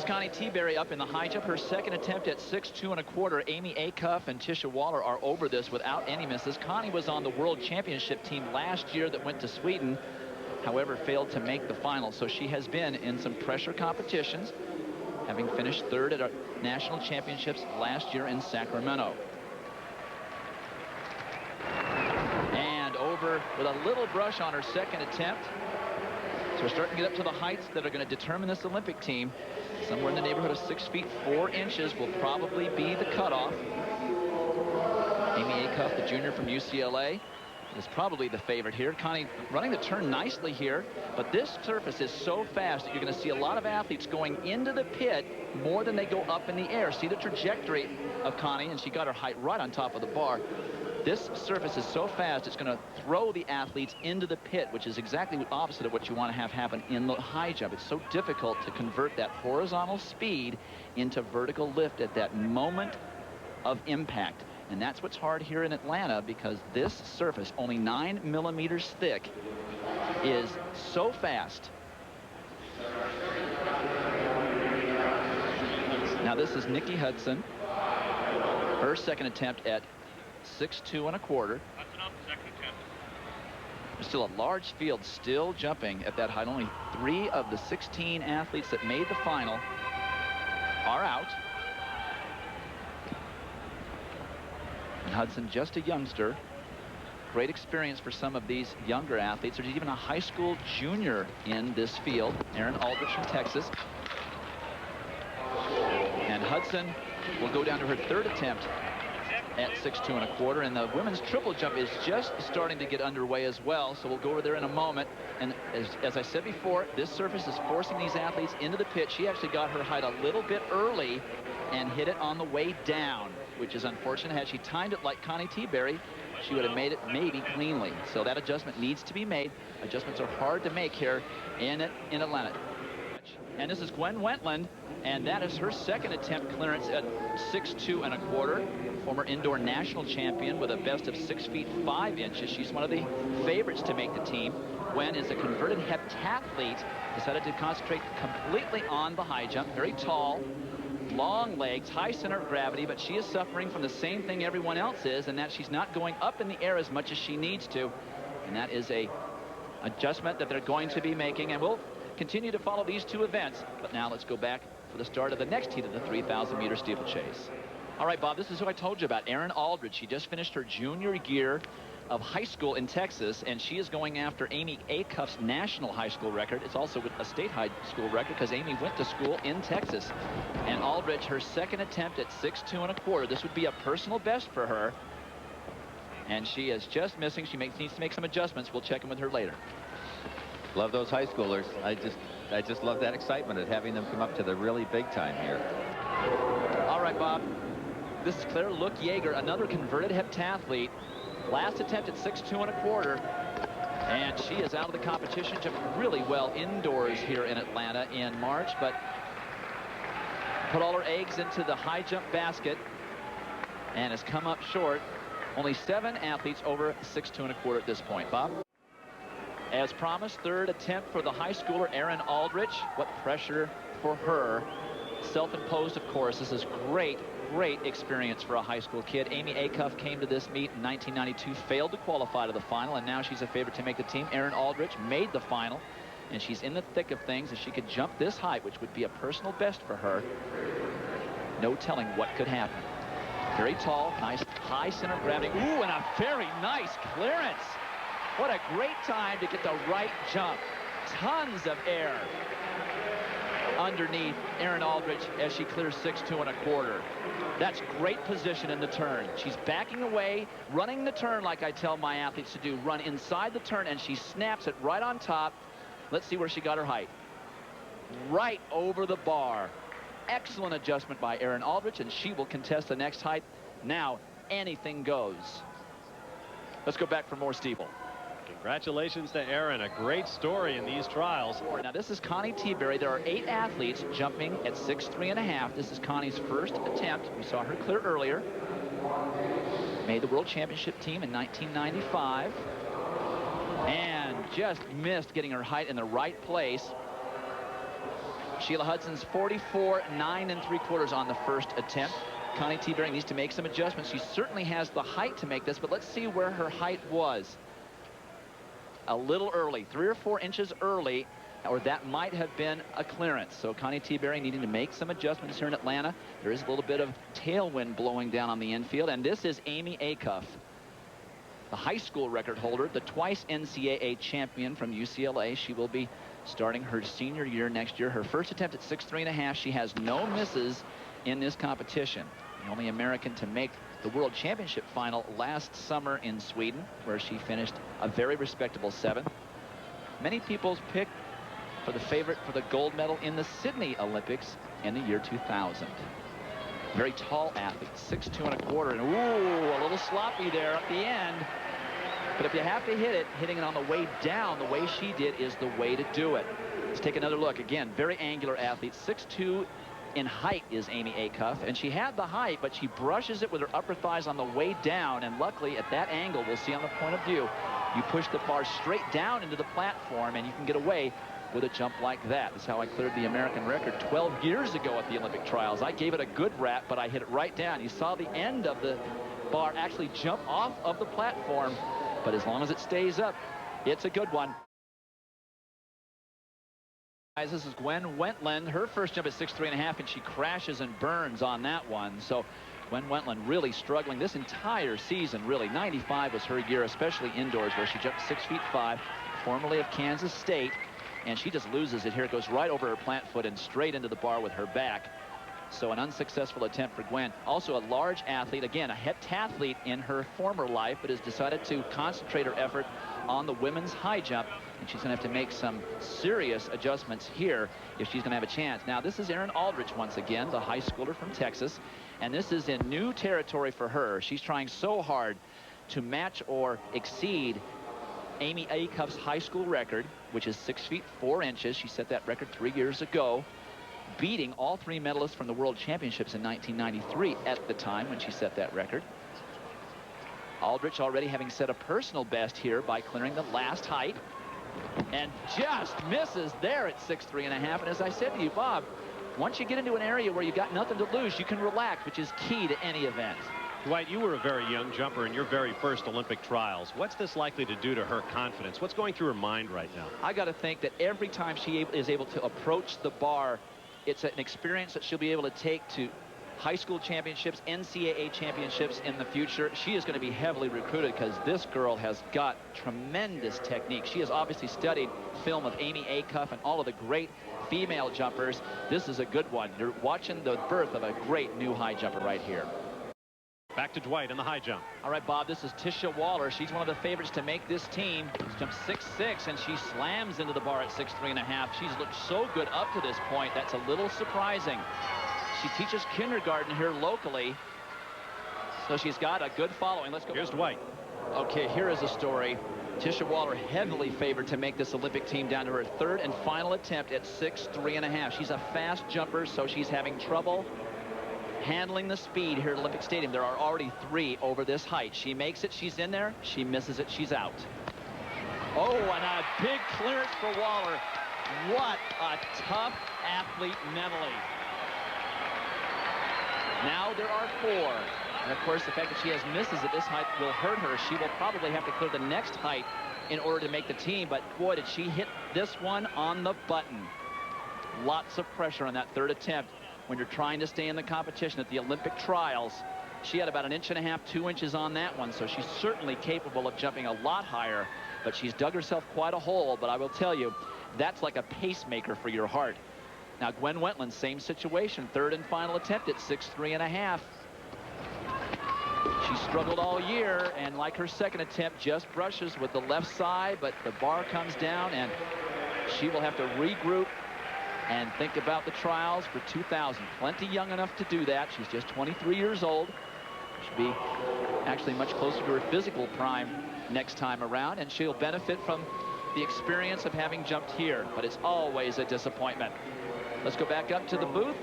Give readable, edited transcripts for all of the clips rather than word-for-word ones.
Connie Teaberry up in the high jump. Her second attempt at 6'2 1/4. Amy Acuff and Tisha Waller are over this without any misses. Connie was on the World Championship team last year that went to Sweden, however failed to make the final. So she has been in some pressure competitions, having finished third at our national championships last year in Sacramento. And over with a little brush on her second attempt. So we're starting to get up to the heights that are going to determine this Olympic team. Somewhere in the neighborhood of 6 feet 4 inches will probably be the cutoff. Amy Acuff, the junior from UCLA, is probably the favorite here. Connie running the turn nicely here, but this surface is so fast that you're going to see a lot of athletes going into the pit more than they go up in the air. See the trajectory of Connie, and she got her height right on top of the bar. This surface is so fast, it's going to throw the athletes into the pit, which is exactly the opposite of what you want to have happen in the high jump. It's so difficult to convert that horizontal speed into vertical lift at that moment of impact. And that's what's hard here in Atlanta, because this surface, only 9 millimeters thick, is so fast. Now this is Nicki Hudson. Her second attempt at 6'2 1/4. There's still a large field still jumping at that height. Only 3 of the 16 athletes that made the final are out. And Hudson, just a youngster. Great experience for some of these younger athletes. There's even a high school junior in this field, Erin Aldrich from Texas. And Hudson will go down to her third attempt at 6'2 1/4, and the women's triple jump is just starting to get underway as well, so we'll go over there in a moment. And as I said before, this surface is forcing these athletes into the pit. She actually got her height a little bit early and hit it on the way down, which is unfortunate. Had she timed it like Connie Teaberry, she would have made it maybe cleanly. So that adjustment needs to be made. Adjustments are hard to make here in Atlanta. And this is Gwen Wentland, and that is her second attempt clearance at 6'2 1/4. Former indoor national champion with a best of 6 feet 5 inches. She's one of the favorites to make the team. Gwen is a converted heptathlete, decided to concentrate completely on the high jump. Very tall, long legs, high center of gravity, but she is suffering from the same thing everyone else is, and that she's not going up in the air as much as she needs to. And that is a adjustment that they're going to be making, and we'll continue to follow these two events. But now let's go back for the start of the next heat of the 3,000-meter steeplechase. All right, Bob, this is who I told you about, Erin Aldrich. She just finished her junior year of high school in Texas, and she is going after Amy Acuff's national high school record. It's also a state high school record because Amy went to school in Texas. And Aldrich, her second attempt at 6'2 1/4. This would be a personal best for her. And she is just missing. She needs to make some adjustments. We'll check in with her later. Love those high schoolers. I just love that excitement of having them come up to the really big time here. All right, Bob. This is Clare Look-Jaeger, another converted heptathlete. Last attempt at 6'2 1/4. And she is out of the competition. Jumped really well indoors here in Atlanta in March, but put all her eggs into the high jump basket and has come up short. Only 7 athletes over 6'2 1/4 at this point. Bob? As promised, third attempt for the high schooler, Erin Aldrich. What pressure for her. Self-imposed, of course. This is great experience for a high school kid. Amy Acuff came to this meet in 1992, failed to qualify to the final, and now she's a favorite to make the team. Erin Aldrich made the final, and she's in the thick of things. If she could jump this height, which would be a personal best for her, no telling what could happen. Very tall, nice high center of gravity. Ooh, and a very nice clearance. What a great time to get the right jump. Tons of air underneath Erin Aldrich as she clears 6'2 1/4. That's great position in the turn. She's backing away, running the turn like I tell my athletes to do. Run inside the turn, and she snaps it right on top. Let's see where she got her height. Right over the bar. Excellent adjustment by Erin Aldrich, and she will contest the next height. Now, anything goes. Let's go back for more steeple. Congratulations to Erin. A great story in these trials. Now this is Connie Teaberry. There are 8 athletes jumping at 6'3 1/2. This is Connie's first attempt. We saw her clear earlier. Made the World Championship team in 1995. And just missed getting her height in the right place. Sheila Hudson's 44, 9 3/4 on the first attempt. Connie Teaberry needs to make some adjustments. She certainly has the height to make this, but let's see where her height was. A little early, 3 or 4 inches early, or that might have been a clearance. So Connie Teaberry needing to make some adjustments here in Atlanta. There is a little bit of tailwind blowing down on the infield, and this is Amy Acuff, the high school record holder, the twice NCAA champion from UCLA. She will be starting her senior year next year. Her first attempt at 6'3½". She has no misses in this competition. The only American to make the World Championship final last summer in Sweden, where she finished a very respectable 7th. Many people's pick for the favorite for the gold medal in the Sydney Olympics in the year 2000. Very tall athlete, 6'2 1/4", and ooh, a little sloppy there at the end. But if you have to hit it, hitting it on the way down the way she did is the way to do it. Let's take another look. Again, very angular athlete, 6'2" in height is Amy Acuff, and she had the height, but she brushes it with her upper thighs on the way down, and luckily at that angle, we'll see on the point of view, you push the bar straight down into the platform, and you can get away with a jump like that. That's how I cleared the American record 12 years ago at the Olympic trials. I gave it a good rap, but I hit it right down. You saw the end of the bar actually jump off of the platform, but as long as it stays up, it's a good one. Guys, this is Gwen Wentland. Her first jump is 6'3½", and she crashes and burns on that one. So Gwen Wentland really struggling this entire season, really. 95 was her year, especially indoors, where she jumped 6'5", formerly of Kansas State. And she just loses it here. It goes right over her plant foot and straight into the bar with her back. So an unsuccessful attempt for Gwen. Also a large athlete, again, a heptathlete in her former life, but has decided to concentrate her effort on the women's high jump. And she's going to have to make some serious adjustments here if she's going to have a chance. Now, this is Erin Aldrich once again, the high schooler from Texas. And this is in new territory for her. She's trying so hard to match or exceed Amy Acuff's high school record, which is 6'4". She set that record 3 years ago, beating all 3 medalists from the World Championships in 1993 at the time when she set that record. Aldrich already having set a personal best here by clearing the last height, and just misses there at 6'3½". And as I said to you, Bob, once you get into an area where you've got nothing to lose, you can relax, which is key to any event. Dwight, you were a very young jumper in your very first Olympic trials. What's this likely to do to her confidence? What's going through her mind right now? I got to think that every time she is able to approach the bar, it's an experience that she'll be able to take to high school championships, NCAA championships in the future. She is going to be heavily recruited because this girl has got tremendous technique. She has obviously studied film of Amy Acuff and all of the great female jumpers. This is a good one. You're watching the birth of a great new high jumper right here. Back to Dwight in the high jump. All right, Bob, this is Tisha Waller. She's one of the favorites to make this team. She's jumped 6'6", and she slams into the bar at 6'3½". She's looked so good up to this point. That's a little surprising. She teaches kindergarten here locally, so she's got a good following. Let's go. Here's Dwight. Okay, here is a story. Tisha Waller heavily favored to make this Olympic team down to her 3rd and final attempt at 6'3½". She's a fast jumper, so she's having trouble handling the speed here at Olympic Stadium. There are already 3 over this height. She makes it, she's in there. She misses it, she's out. Oh, and a big clearance for Waller. What a tough athlete mentally. Now there are 4. And of course, the fact that she has misses at this height will hurt her. She will probably have to clear the next height in order to make the team. But boy, did she hit this one on the button. Lots of pressure on that 3rd attempt when you're trying to stay in the competition at the Olympic trials. She had about 1.5 inches, 2 inches on that one, so she's certainly capable of jumping a lot higher, but she's dug herself quite a hole. But I will tell you, that's like a pacemaker for your heart. Now, Gwen Wentland, same situation, 3rd and final attempt at 6'3½". She struggled all year, and like her 2nd attempt, just brushes with the left side, but the bar comes down, and she will have to regroup and think about the trials for 2000. Plenty young enough to do that. She's just 23 years old. She'll be actually much closer to her physical prime next time around, and she'll benefit from the experience of having jumped here, but it's always a disappointment. Let's go back up to the booth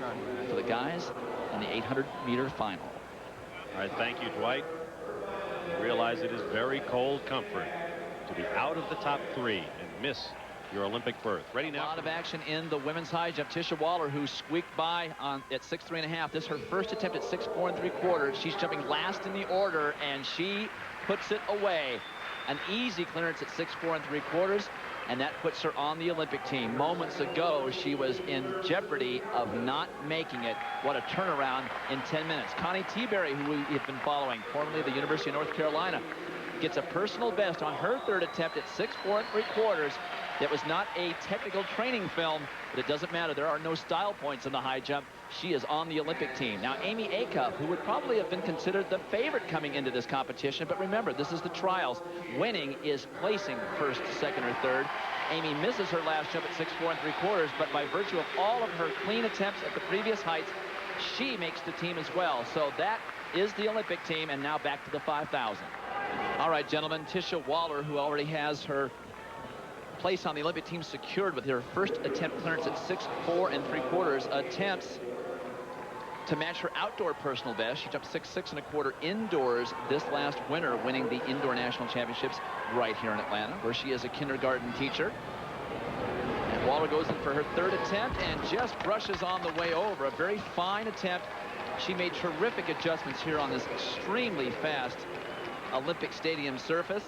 for the guys in the 800-meter final. All right, thank you, Dwight. I realize it is very cold comfort to be out of the top 3 and miss your Olympic berth. Ready now? A lot of action in the women's high jump. Tisha Waller, who squeaked by at 6'3½". This is her first attempt at 6'4 3/4. She's jumping last in the order, and she puts it away. An easy clearance at 6'4 3/4, and that puts her on the Olympic team. Moments ago, she was in jeopardy of not making it. What a turnaround in 10 minutes. Connie Teaberry, who we have been following, formerly of the University of North Carolina, gets a personal best on her third attempt at 6'4 3/4. That was not a technical training film, but it doesn't matter. There are no style points in the high jump. She is on the Olympic team. Now, Amy Acuff, who would probably have been considered the favorite coming into this competition, but remember, this is the trials. Winning is placing first, second, or third. Amy misses her last jump at 6'4 3/4, but by virtue of all of her clean attempts at the previous heights, she makes the team as well. So that is the Olympic team, and now back to the 5,000. All right, gentlemen, Tisha Waller, who already has her place on the Olympic team secured with her first attempt clearance at 6'4 3/4, attempts to match her outdoor personal best. She jumped 6'6 1/4 indoors this last winter, winning the indoor national championships right here in Atlanta, where she is a kindergarten teacher. And Waller goes in for her third attempt and just brushes on the way over. A very fine attempt. She made terrific adjustments here on this extremely fast Olympic Stadium surface.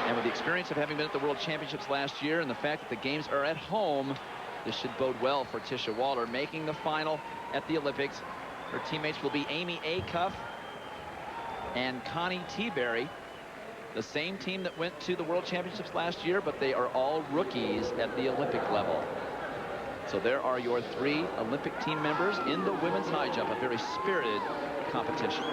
And with the experience of having been at the World Championships last year and the fact that the games are at home, this should bode well for Tisha Waller, making the final at the Olympics. Her teammates will be Amy Acuff and Connie Teaberry, the same team that went to the World Championships last year, but they are all rookies at the Olympic level. So there are your 3 Olympic team members in the women's high jump, a very spirited competition.